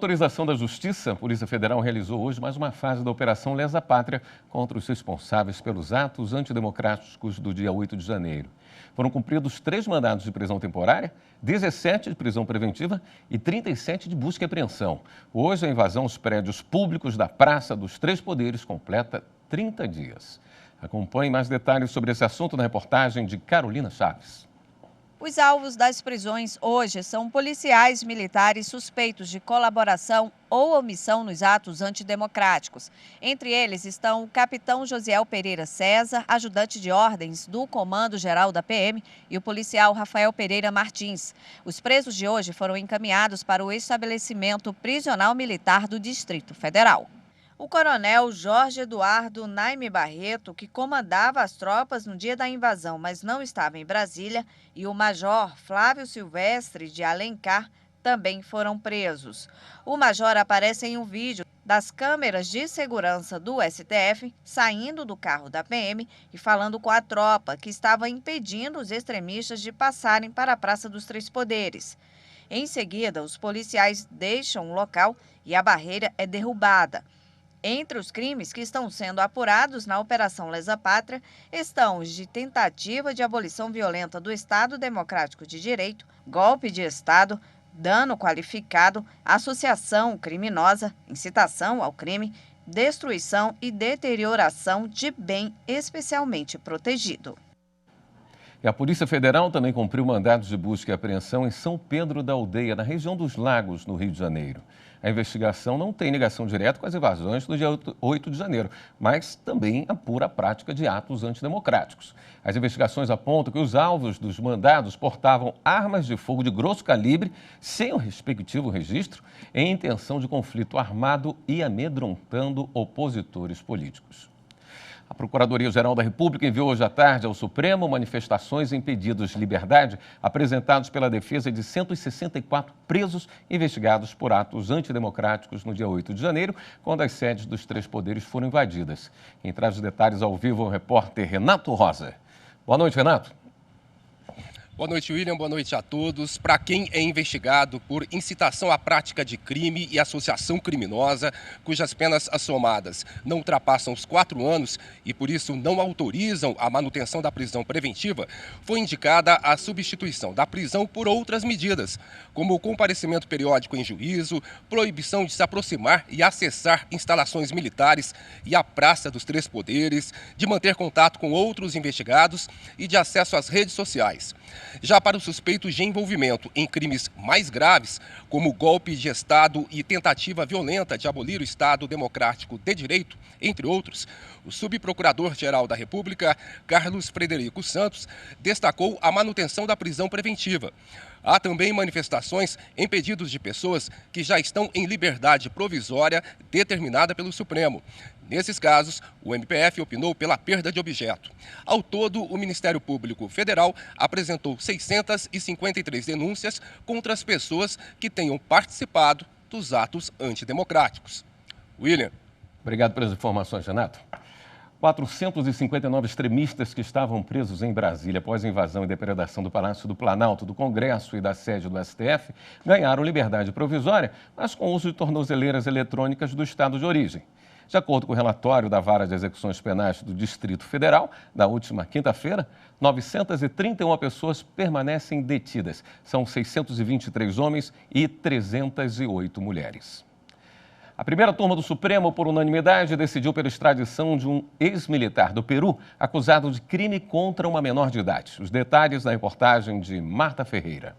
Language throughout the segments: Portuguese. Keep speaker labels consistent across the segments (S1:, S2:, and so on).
S1: autorização da Justiça, a Polícia Federal realizou hoje mais uma fase da Operação Lesa Pátria contra os responsáveis pelos atos antidemocráticos do dia 8 de janeiro. Foram cumpridos 3 mandados de prisão temporária, 17 de prisão preventiva e 37 de busca e apreensão. Hoje, a invasão aos prédios públicos da Praça dos Três Poderes completa 30 dias. Acompanhe mais detalhes sobre esse assunto na reportagem de Carolina Chaves.
S2: Os alvos das prisões hoje são policiais militares suspeitos de colaboração ou omissão nos atos antidemocráticos. Entre eles estão o capitão Josiel Pereira César, ajudante de ordens do Comando-Geral da PM, e o policial Rafael Pereira Martins. Os presos de hoje foram encaminhados para o estabelecimento prisional militar do Distrito Federal. O coronel Jorge Eduardo Naime Barreto, que comandava as tropas no dia da invasão, mas não estava em Brasília, e o major Flávio Silvestre de Alencar também foram presos. O major aparece em um vídeo das câmeras de segurança do STF, saindo do carro da PM e falando com a tropa, que estava impedindo os extremistas de passarem para a Praça dos Três Poderes. Em seguida, os policiais deixam o local e a barreira é derrubada. Entre os crimes que estão sendo apurados na Operação Lesa Pátria estão os de tentativa de abolição violenta do Estado Democrático de Direito, golpe de Estado, dano qualificado, associação criminosa, incitação ao crime, destruição e deterioração de bem especialmente protegido.
S1: E a Polícia Federal também cumpriu mandados de busca e apreensão em São Pedro da Aldeia, na região dos Lagos, no Rio de Janeiro. A investigação não tem ligação direta com as invasões do dia 8 de janeiro, mas também apura a prática de atos antidemocráticos. As investigações apontam que os alvos dos mandados portavam armas de fogo de grosso calibre, sem o respectivo registro, em intenção de conflito armado e amedrontando opositores políticos. A Procuradoria-Geral da República enviou hoje à tarde ao Supremo manifestações em pedidos de liberdade apresentados pela defesa de 164 presos investigados por atos antidemocráticos no dia 8 de janeiro, quando as sedes dos três poderes foram invadidas. Quem traz os detalhes ao vivo é o repórter Renato Rosa. Boa noite, Renato.
S3: Boa noite, William. Boa noite a todos. Para quem é investigado por incitação à prática de crime e associação criminosa, cujas penas somadas não ultrapassam os 4 anos e, por isso, não autorizam a manutenção da prisão preventiva, foi indicada a substituição da prisão por outras medidas, como o comparecimento periódico em juízo, proibição de se aproximar e acessar instalações militares e a Praça dos Três Poderes, de manter contato com outros investigados e de acesso às redes sociais. Já para os suspeitos de envolvimento em crimes mais graves, como golpe de Estado e tentativa violenta de abolir o Estado Democrático de Direito, entre outros, o subprocurador-geral da República, Carlos Frederico Santos, destacou a manutenção da prisão preventiva. Há também manifestações em pedidos de pessoas que já estão em liberdade provisória determinada pelo Supremo. Nesses casos, o MPF opinou pela perda de objeto. Ao todo, o Ministério Público Federal apresentou 653 denúncias contra as pessoas que tenham participado dos atos antidemocráticos. William.
S1: Obrigado pelas informações, Renato. 459 extremistas que estavam presos em Brasília após a invasão e depredação do Palácio do Planalto, do Congresso e da sede do STF ganharam liberdade provisória, mas com uso de tornozeleiras eletrônicas do estado de origem. De acordo com o relatório da Vara de Execuções Penais do Distrito Federal, da última quinta-feira, 931 pessoas permanecem detidas. São 623 homens e 308 mulheres. A primeira turma do Supremo, por unanimidade, decidiu pela extradição de um ex-militar do Peru acusado de crime contra uma menor de idade. Os detalhes na reportagem de Marta Ferreira.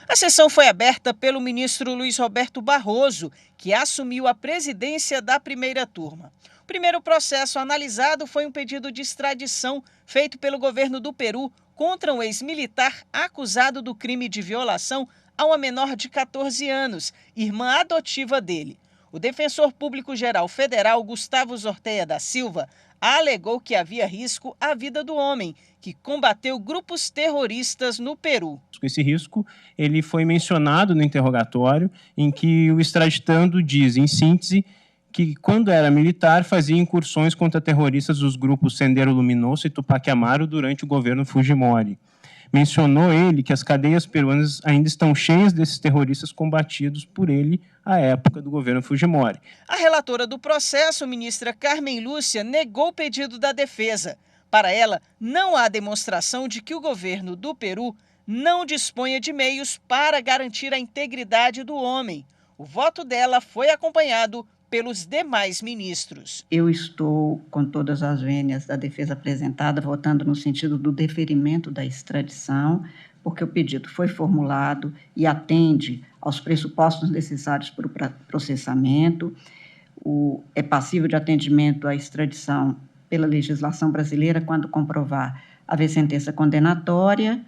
S4: A sessão foi aberta pelo ministro Luiz Roberto Barroso, que assumiu a presidência da primeira turma. O primeiro processo analisado foi um pedido de extradição feito pelo governo do Peru contra um ex-militar acusado do crime de violação a uma menor de 14 anos, irmã adotiva dele. O defensor público-geral federal, Gustavo Zorteia da Silva, alegou que havia risco à vida do homem, que combateu grupos terroristas no Peru.
S5: Esse risco ele foi mencionado no interrogatório, em que o extraditando diz, em síntese, que quando era militar fazia incursões contra terroristas dos grupos Sendero Luminoso e Tupac Amaru durante o governo Fujimori. Mencionou ele que as cadeias peruanas ainda estão cheias desses terroristas combatidos por ele à época do governo Fujimori.
S4: A relatora do processo, ministra Carmen Lúcia, negou o pedido da defesa. Para ela, não há demonstração de que o governo do Peru não disponha de meios para garantir a integridade do homem. O voto dela foi acompanhado pelos demais ministros.
S6: Eu estou, com todas as vênias da defesa apresentada, votando no sentido do deferimento da extradição, porque o pedido foi formulado e atende aos pressupostos necessários para o processamento, é passível de atendimento à extradição pela legislação brasileira quando comprovar haver sentença condenatória,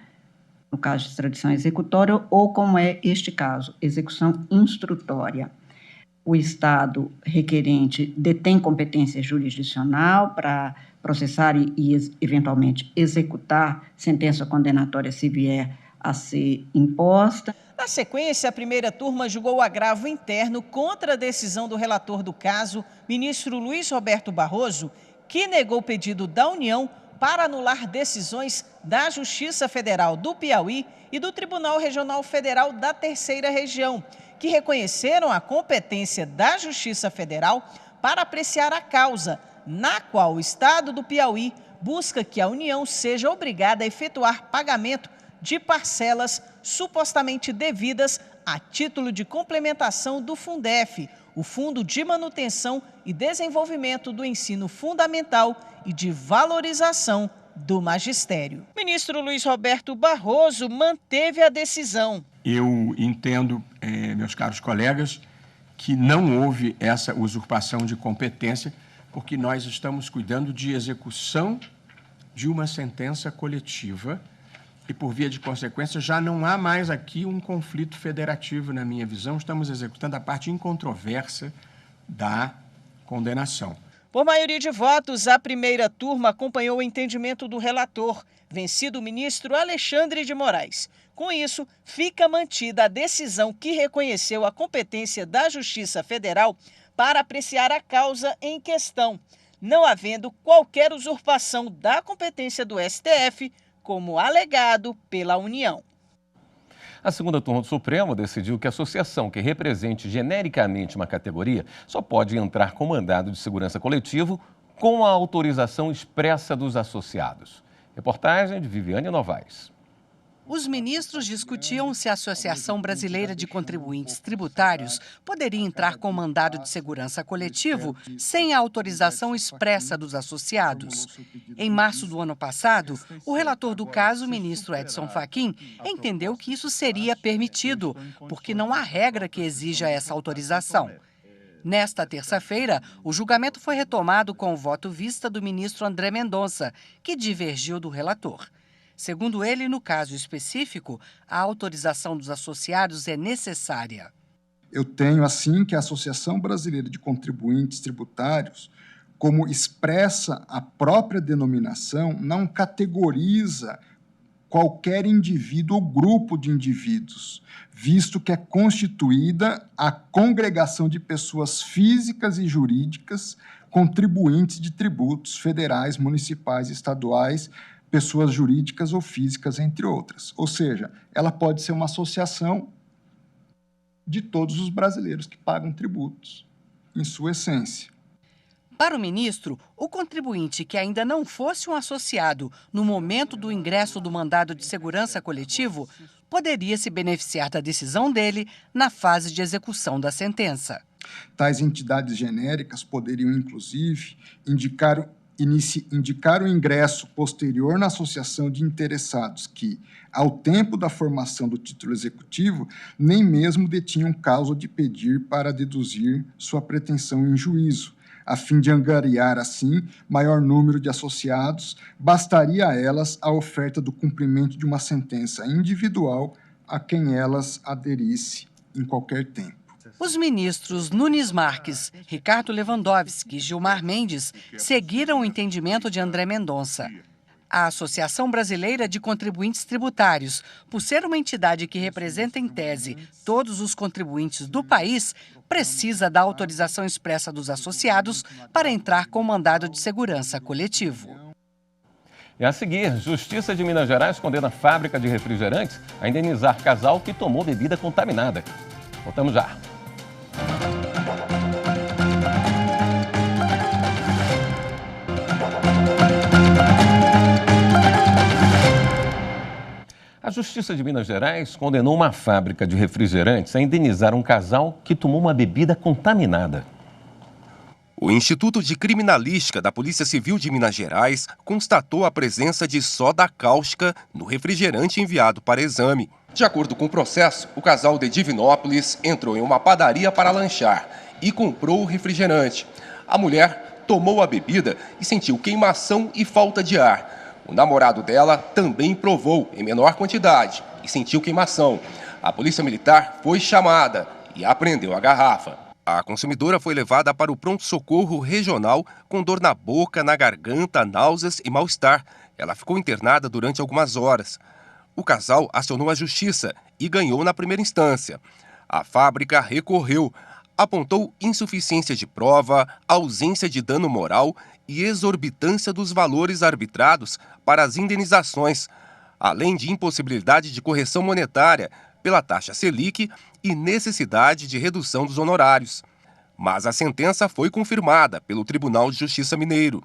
S6: no caso de extradição executória, ou, como é este caso, execução instrutória. O Estado requerente detém competência jurisdicional para processar e, eventualmente, executar sentença condenatória se vier a ser imposta.
S4: Na sequência, a primeira turma julgou o agravo interno contra a decisão do relator do caso, ministro Luiz Roberto Barroso, que negou o pedido da União para anular decisões da Justiça Federal do Piauí e do Tribunal Regional Federal da Terceira Região, que reconheceram a competência da Justiça Federal para apreciar a causa, na qual o Estado do Piauí busca que a União seja obrigada a efetuar pagamento de parcelas supostamente devidas a título de complementação do Fundef, o Fundo de Manutenção e Desenvolvimento do Ensino Fundamental e de Valorização do Magistério. O ministro Luiz Roberto Barroso manteve a decisão.
S7: Eu entendo, meus caros colegas, que não houve essa usurpação de competência, porque nós estamos cuidando de execução de uma sentença coletiva e, por via de consequência, já não há mais aqui um conflito federativo, na minha visão. Estamos executando a parte incontroversa da condenação.
S4: Por maioria de votos, a primeira turma acompanhou o entendimento do relator, vencido o ministro Alexandre de Moraes. Com isso, fica mantida a decisão que reconheceu a competência da Justiça Federal para apreciar a causa em questão, não havendo qualquer usurpação da competência do STF, como alegado pela União.
S1: A segunda turma do Supremo decidiu que a associação que represente genericamente uma categoria só pode entrar com mandado de segurança coletivo com a autorização expressa dos associados. Reportagem de Viviane Novaes.
S8: Os ministros discutiam se a Associação Brasileira de Contribuintes Tributários poderia entrar com mandado de segurança coletivo sem a autorização expressa dos associados. Em março do ano passado, o relator do caso, o ministro Edson Fachin, entendeu que isso seria permitido, porque não há regra que exija essa autorização. Nesta terça-feira, o julgamento foi retomado com o voto vista do ministro André Mendonça, que divergiu do relator. Segundo ele, no caso específico, a autorização dos associados é necessária.
S9: Eu tenho, assim, que a Associação Brasileira de Contribuintes Tributários, como expressa a própria denominação, não categoriza qualquer indivíduo ou grupo de indivíduos, visto que é constituída a congregação de pessoas físicas e jurídicas contribuintes de tributos federais, municipais, estaduais, pessoas jurídicas ou físicas, entre outras. Ou seja, ela pode ser uma associação de todos os brasileiros que pagam tributos, em sua essência.
S8: Para o ministro, o contribuinte que ainda não fosse um associado no momento do ingresso do mandado de segurança coletivo poderia se beneficiar da decisão dele na fase de execução da sentença.
S9: Tais entidades genéricas poderiam, inclusive, indicar o ingresso posterior na associação de interessados que, ao tempo da formação do título executivo, nem mesmo detinham causa de pedir para deduzir sua pretensão em juízo. A fim de angariar, assim, maior número de associados, bastaria a elas a oferta do cumprimento de uma sentença individual a quem elas aderisse em qualquer tempo.
S8: Os ministros Nunes Marques, Ricardo Lewandowski e Gilmar Mendes seguiram o entendimento de André Mendonça. A Associação Brasileira de Contribuintes Tributários, por ser uma entidade que representa em tese todos os contribuintes do país, precisa da autorização expressa dos associados para entrar com mandado de segurança coletivo.
S1: E a seguir, Justiça de Minas Gerais condena a fábrica de refrigerantes a indenizar casal que tomou bebida contaminada. Voltamos já. A Justiça de Minas Gerais condenou uma fábrica de refrigerantes a indenizar um casal que tomou uma bebida contaminada.
S3: O Instituto de Criminalística da Polícia Civil de Minas Gerais constatou a presença de soda cáustica no refrigerante enviado para exame. De acordo com o processo, o casal de Divinópolis entrou em uma padaria para lanchar e comprou o refrigerante. A mulher tomou a bebida e sentiu queimação e falta de ar. O namorado dela também provou em menor quantidade e sentiu queimação. A polícia militar foi chamada e apreendeu a garrafa. A consumidora foi levada para o pronto-socorro regional com dor na boca, na garganta, náuseas e mal-estar. Ela ficou internada durante algumas horas. O casal acionou a justiça e ganhou na primeira instância. A fábrica recorreu, apontou insuficiência de prova, ausência de dano moral e exorbitância dos valores arbitrados para as indenizações, além de impossibilidade de correção monetária pela taxa Selic e necessidade de redução dos honorários. Mas a sentença foi confirmada pelo Tribunal de Justiça Mineiro.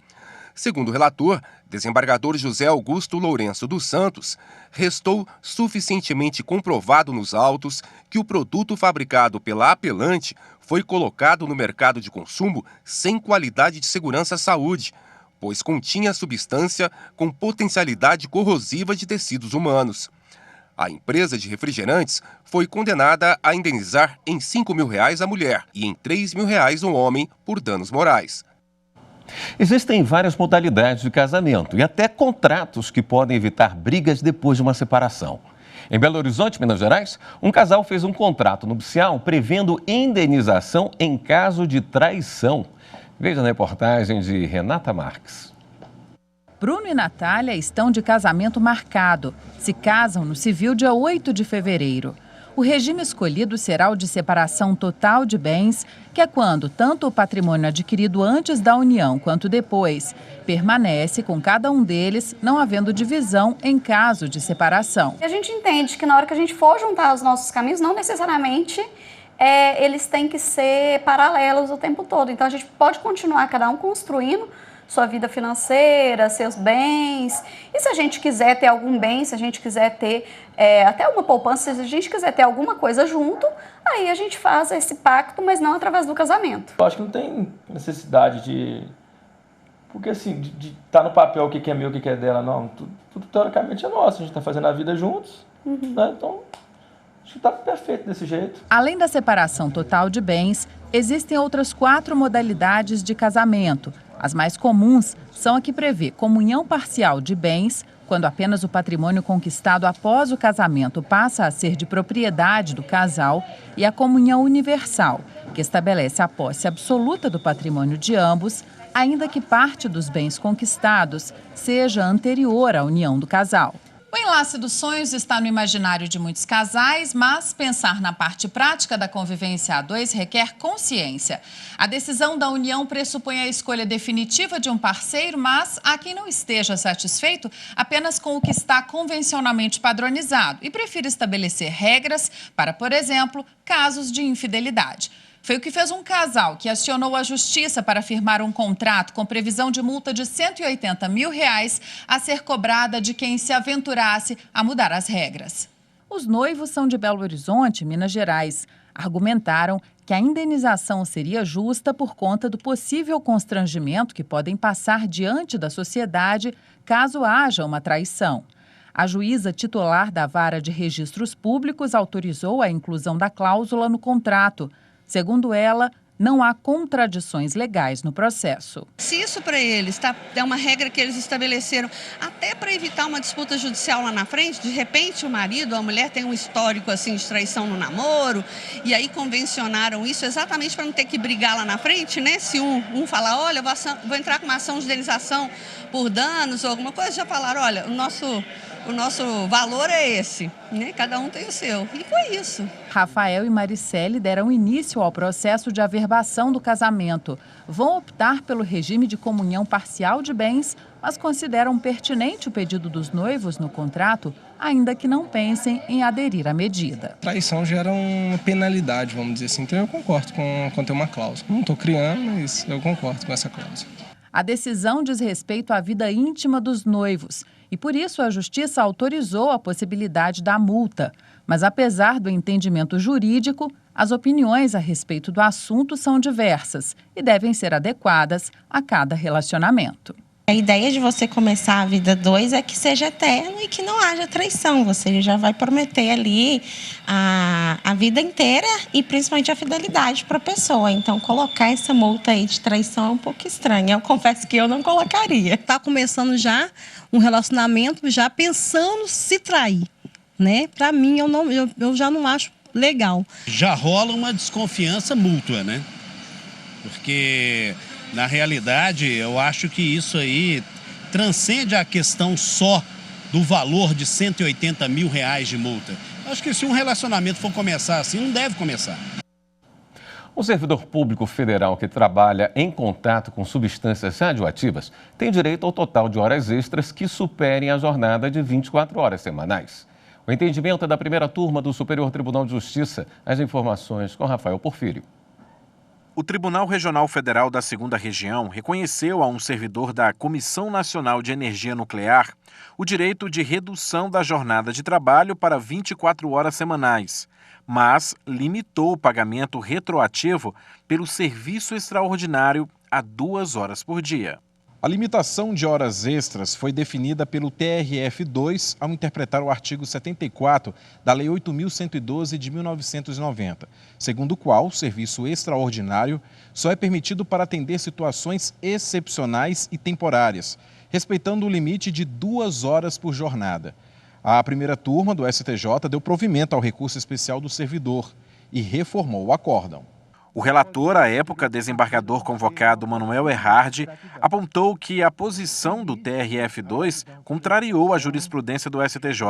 S3: Segundo o relator, desembargador José Augusto Lourenço dos Santos, restou suficientemente comprovado nos autos que o produto fabricado pela apelante foi colocado no mercado de consumo sem qualidade de segurança à saúde, pois continha substância com potencialidade corrosiva de tecidos humanos. A empresa de refrigerantes foi condenada a indenizar em R$ 5.000 a mulher e em R$ 3.000 o homem por danos morais.
S1: Existem várias modalidades de casamento e até contratos que podem evitar brigas depois de uma separação. Em Belo Horizonte, Minas Gerais, um casal fez um contrato nupcial prevendo indenização em caso de traição. Veja na reportagem de Renata Marques.
S10: Bruno e Natália estão de casamento marcado. Se casam no civil dia 8 de fevereiro. O regime escolhido será o de separação total de bens, que é quando tanto o patrimônio adquirido antes da união quanto depois permanece com cada um deles, não havendo divisão em caso de separação.
S11: A gente entende que na hora que a gente for juntar os nossos caminhos, não necessariamente eles têm que ser paralelos o tempo todo. Então a gente pode continuar cada um construindo sua vida financeira, seus bens. E se a gente quiser ter algum bem, se a gente quiser ter até uma poupança, se a gente quiser ter alguma coisa junto, aí a gente faz esse pacto, mas não através do casamento.
S12: Eu acho que não tem necessidade de... Porque assim, de estar no papel o que é meu, o que é dela, não. Tudo teoricamente é nosso, a gente está fazendo a vida juntos, né? Então... acho que está perfeito desse jeito.
S10: Além da separação total de bens, existem outras 4 modalidades de casamento. As mais comuns são a que prevê comunhão parcial de bens, quando apenas o patrimônio conquistado após o casamento passa a ser de propriedade do casal, e a comunhão universal, que estabelece a posse absoluta do patrimônio de ambos, ainda que parte dos bens conquistados seja anterior à união do casal.
S13: O enlace dos sonhos está no imaginário de muitos casais, mas pensar na parte prática da convivência a dois requer consciência. A decisão da união pressupõe a escolha definitiva de um parceiro, mas há quem não esteja satisfeito apenas com o que está convencionalmente padronizado e prefira estabelecer regras para, por exemplo, casos de infidelidade. Foi o que fez um casal que acionou a justiça para firmar um contrato com previsão de multa de R$ 180 mil a ser cobrada de quem se aventurasse a mudar as regras.
S10: Os noivos são de Belo Horizonte, Minas Gerais. Argumentaram que a indenização seria justa por conta do possível constrangimento que podem passar diante da sociedade caso haja uma traição. A juíza titular da Vara de Registros Públicos autorizou a inclusão da cláusula no contrato. Segundo ela, não há contradições legais no processo.
S14: Se isso para eles é uma regra que eles estabeleceram até para evitar uma disputa judicial lá na frente, de repente o marido ou a mulher tem um histórico assim de traição no namoro, e aí convencionaram isso exatamente para não ter que brigar lá na frente, né? Se um falar, olha, eu vou entrar com uma ação de indenização por danos ou alguma coisa, já falaram, olha, o nosso valor é esse, né? Cada um tem o seu. E foi isso.
S10: Rafael e Maricele deram início ao processo de averbamento renovação do casamento. Vão optar pelo regime de comunhão parcial de bens, mas consideram pertinente o pedido dos noivos no contrato, ainda que não pensem em aderir à medida.
S15: Traição gera uma penalidade, vamos dizer assim, então eu concordo com ter uma cláusula. Não estou criando, mas eu concordo com essa cláusula.
S10: A decisão diz respeito à vida íntima dos noivos e, por isso, a Justiça autorizou a possibilidade da multa. Mas, apesar do entendimento jurídico, as opiniões a respeito do assunto são diversas e devem ser adequadas a cada relacionamento.
S16: A ideia de você começar a vida dois é que seja eterno e que não haja traição. Você já vai prometer ali a vida inteira e principalmente a fidelidade para a pessoa. Então, colocar essa multa aí de traição é um pouco estranho. Eu confesso que eu não colocaria.
S17: Está começando já um relacionamento, já pensando se trair, né? Para mim, eu já não acho legal.
S18: Já rola uma desconfiança mútua, né? Porque, na realidade, eu acho que isso aí transcende a questão só do valor de R$180 mil de multa. Acho que se um relacionamento for começar assim, não deve começar.
S1: Um servidor público federal que trabalha em contato com substâncias radioativas tem direito ao total de horas extras que superem a jornada de 24 horas semanais. O entendimento é da primeira turma do Superior Tribunal de Justiça. As informações com Rafael Porfírio.
S19: O Tribunal Regional Federal da 2ª Região reconheceu a um servidor da Comissão Nacional de Energia Nuclear o direito de redução da jornada de trabalho para 24 horas semanais, mas limitou o pagamento retroativo pelo serviço extraordinário a 2 horas por dia.
S20: A limitação de horas extras foi definida pelo TRF2 ao interpretar o artigo 74 da Lei 8.112 de 1990, segundo o qual o serviço extraordinário só é permitido para atender situações excepcionais e temporárias, respeitando o limite de 2 horas por jornada. A primeira turma do STJ deu provimento ao recurso especial do servidor e reformou o acórdão.
S19: O relator, à época desembargador convocado Manuel Erhard, apontou que a posição do TRF2 contrariou a jurisprudência do STJ,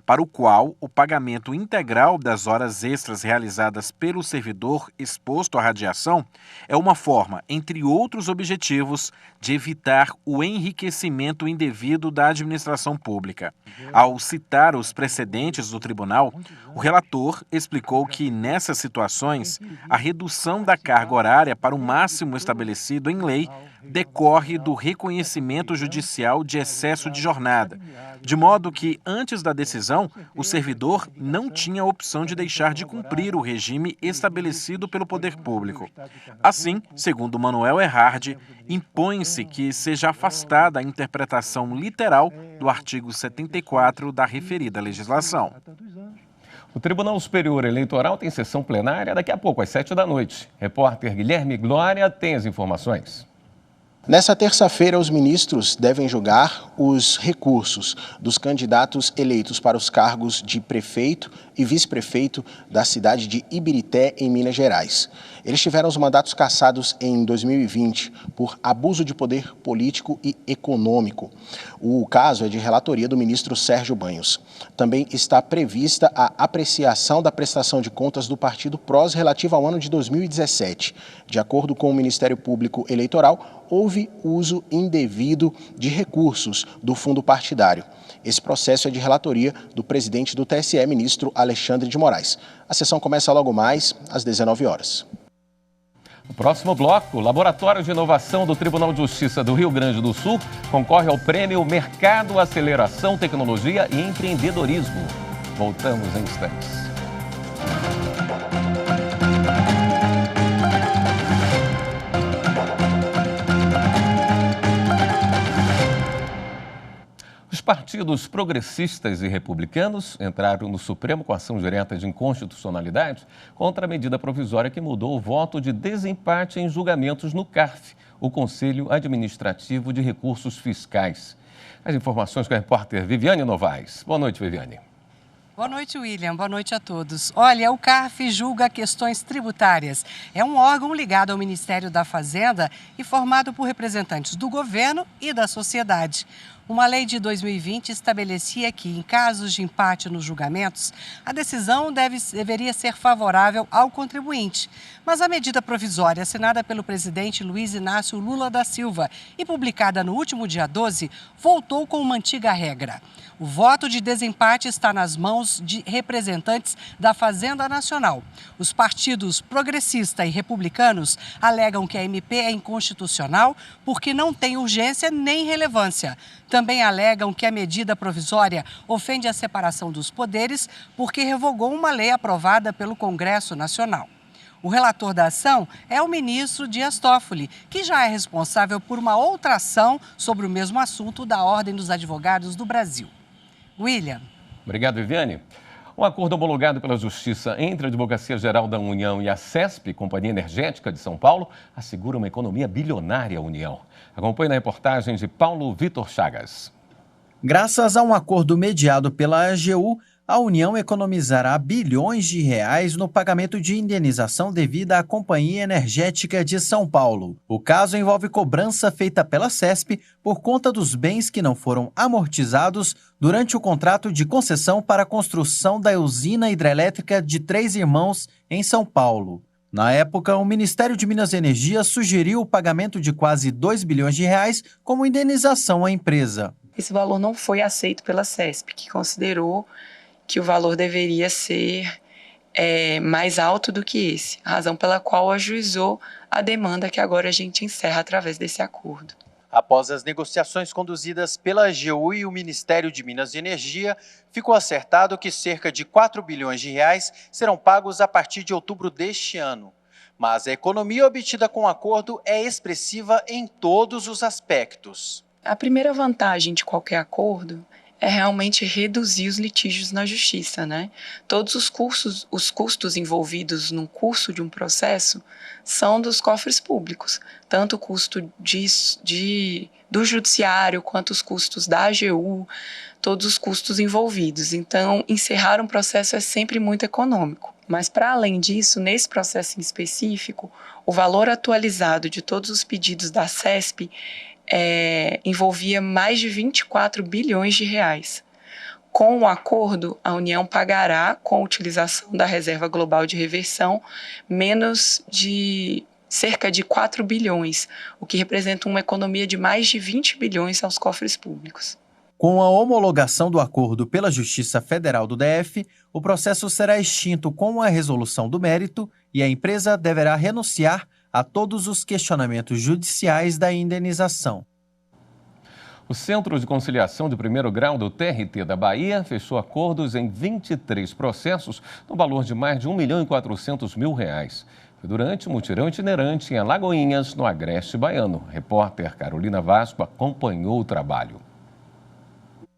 S19: para o qual o pagamento integral das horas extras realizadas pelo servidor exposto à radiação é uma forma, entre outros objetivos, de evitar o enriquecimento indevido da administração pública. Ao citar os precedentes do tribunal, o relator explicou que, nessas situações, a redução da carga horária para o máximo estabelecido em lei decorre do reconhecimento judicial de excesso de jornada, de modo que, antes da decisão, o servidor não tinha a opção de deixar de cumprir o regime estabelecido pelo poder público. Assim, segundo Manuel Erhard, impõe-se que seja afastada a interpretação literal do artigo 74 da referida legislação.
S1: O Tribunal Superior Eleitoral tem sessão plenária daqui a pouco, às 7h. Repórter Guilherme Glória tem as informações.
S21: Nessa terça-feira, os ministros devem julgar os recursos dos candidatos eleitos para os cargos de prefeito e vice-prefeito da cidade de Ibirité, em Minas Gerais. Eles tiveram os mandatos cassados em 2020 por abuso de poder político e econômico. O caso é de relatoria do ministro Sérgio Banhos. Também está prevista a apreciação da prestação de contas do partido PROS relativa ao ano de 2017. De acordo com o Ministério Público Eleitoral, houve uso indevido de recursos do fundo partidário. Esse processo é de relatoria do presidente do TSE, ministro Alexandre de Moraes. A sessão começa logo mais, às 19h.
S1: No próximo bloco, o Laboratório de Inovação do Tribunal de Justiça do Rio Grande do Sul concorre ao prêmio Mercado, Aceleração, Tecnologia e Empreendedorismo. Voltamos em instantes. Os partidos progressistas e republicanos entraram no Supremo com ação direta de inconstitucionalidade contra a medida provisória que mudou o voto de desempate em julgamentos no CARF, o Conselho Administrativo de Recursos Fiscais. As informações com a repórter Viviane Novaes. Boa noite, Viviane.
S8: Boa noite, William. Boa noite a todos. Olha, o CARF julga questões tributárias. É um órgão ligado ao Ministério da Fazenda e formado por representantes do governo e da sociedade. Uma lei de 2020 estabelecia que, em casos de empate nos julgamentos, a decisão deveria ser favorável ao contribuinte. Mas a medida provisória assinada pelo presidente Luiz Inácio Lula da Silva e publicada no último dia 12, voltou com uma antiga regra. O voto de desempate está nas mãos de representantes da Fazenda Nacional. Os partidos progressista e republicanos alegam que a MP é inconstitucional porque não tem urgência nem relevância. Também alegam que a medida provisória ofende a separação dos poderes porque revogou uma lei aprovada pelo Congresso Nacional. O relator da ação é o ministro Dias Toffoli, que já é responsável por uma outra ação sobre o mesmo assunto da Ordem dos Advogados do Brasil. William.
S1: Obrigado, Viviane. Um acordo homologado pela Justiça entre a Advocacia Geral da União e a CESP, Companhia Energética de São Paulo, assegura uma economia bilionária à União. Acompanhe na reportagem de Paulo Vitor Chagas.
S2: Graças a um acordo mediado pela AGU, a União economizará bilhões de reais no pagamento de indenização devida à Companhia Energética de São Paulo. O caso envolve cobrança feita pela CESP por conta dos bens que não foram amortizados durante o contrato de concessão para a construção da usina hidrelétrica de Três Irmãos, em São Paulo. Na época, o Ministério de Minas e Energia sugeriu o pagamento de quase 2 bilhões de reais como indenização à empresa.
S22: Esse valor não foi aceito pela CESP, que considerou que o valor deveria ser mais alto do que esse, razão pela qual ajuizou a demanda que agora a gente encerra através desse acordo.
S2: Após as negociações conduzidas pela AGU e o Ministério de Minas e Energia, ficou acertado que cerca de 4 bilhões de reais serão pagos a partir de outubro deste ano. Mas a economia obtida com o acordo é expressiva em todos os aspectos.
S22: A primeira vantagem de qualquer acordo é realmente reduzir os litígios na justiça, né? Todos os custos envolvidos no curso de um processo são dos cofres públicos, tanto o custo do judiciário quanto os custos da AGU, todos os custos envolvidos. Então, encerrar um processo é sempre muito econômico. Mas, para além disso, nesse processo em específico, o valor atualizado de todos os pedidos da CESP envolvia mais de 24 bilhões de reais. Com o acordo, a União pagará, com a utilização da Reserva Global de Reversão, menos de cerca de 4 bilhões, o que representa uma economia de mais de 20 bilhões aos cofres públicos.
S2: Com a homologação do acordo pela Justiça Federal do DF, o processo será extinto com a resolução do mérito e a empresa deverá renunciar a todos os questionamentos judiciais da indenização.
S1: O Centro de Conciliação de Primeiro Grau do TRT da Bahia fechou acordos em 23 processos no valor de mais de R$1.400.000. Foi durante o mutirão itinerante em Alagoinhas, no Agreste Baiano. A repórter Carolina Vasco acompanhou o trabalho.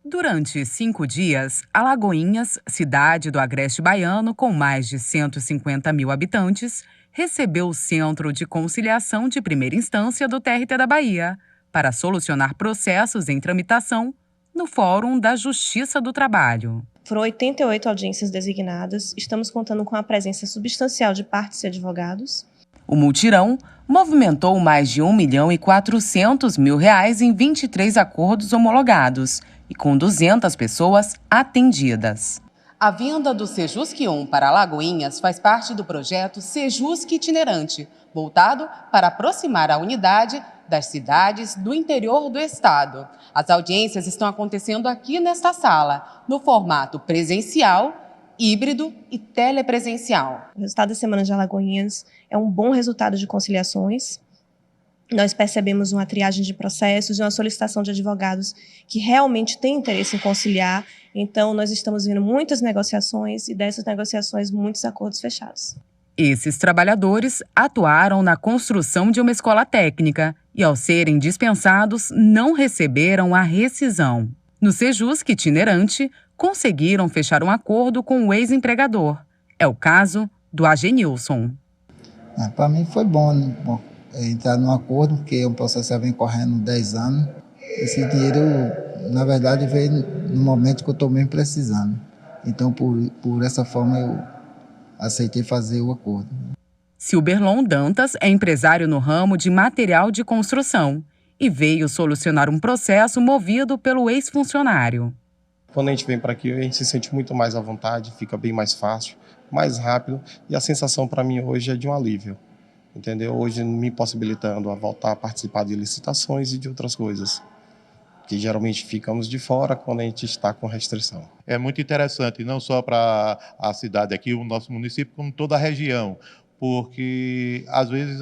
S23: Durante 5 dias, Alagoinhas, cidade do Agreste Baiano com mais de 150 mil habitantes, recebeu o Centro de Conciliação de Primeira Instância do TRT da Bahia para solucionar processos em tramitação no Fórum da Justiça do Trabalho.
S24: Foram 88 audiências designadas, estamos contando com a presença substancial de partes e advogados.
S23: O mutirão movimentou mais de R$1.400.000 em 23 acordos homologados e com 200 pessoas atendidas. A vinda do Sejusc 1 para Alagoinhas faz parte do projeto Sejusc Itinerante, voltado para aproximar a unidade das cidades do interior do estado. As audiências estão acontecendo aqui nesta sala, no formato presencial, híbrido e telepresencial.
S24: O resultado da Semana de Alagoinhas é um bom resultado de conciliações. Nós percebemos uma triagem de processos e uma solicitação de advogados que realmente têm interesse em conciliar. Então, nós estamos vendo muitas negociações e dessas negociações, muitos acordos fechados.
S23: Esses trabalhadores atuaram na construção de uma escola técnica e, ao serem dispensados, não receberam a rescisão. No Sejusc Itinerante, conseguiram fechar um acordo com o ex-empregador. É o caso do Agenilson.
S25: Para mim foi bom, né? Entrar num acordo, porque o processo já vem correndo 10 anos. Esse dinheiro, na verdade, veio no momento que eu estou mesmo precisando. Então, por essa forma, eu aceitei fazer o acordo.
S23: Silberlon Dantas é empresário no ramo de material de construção. e veio solucionar um processo movido pelo ex-funcionário.
S4: Quando a gente vem para aqui, a gente se sente muito mais à vontade, fica bem mais fácil, mais rápido, e a sensação para mim hoje é de um alívio, entendeu? Hoje me possibilitando a voltar a participar de licitações e de outras coisas, que geralmente ficamos de fora quando a gente está com restrição.
S5: É muito interessante, não só para a cidade aqui, o nosso município, como toda a região, porque às vezes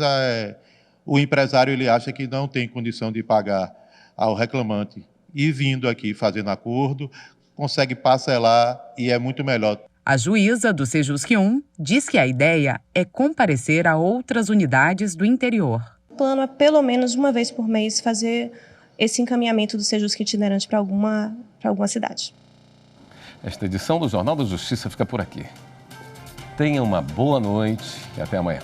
S5: o empresário ele acha que não tem condição de pagar ao reclamante e vindo aqui fazendo acordo, consegue parcelar e é muito melhor.
S23: A juíza do Sejusc 1 diz que a ideia é comparecer a outras unidades do interior.
S24: O plano é pelo menos uma vez por mês fazer esse encaminhamento do Sejusc itinerante para alguma cidade.
S1: Esta edição do Jornal da Justiça fica por aqui. Tenha uma boa noite e até amanhã.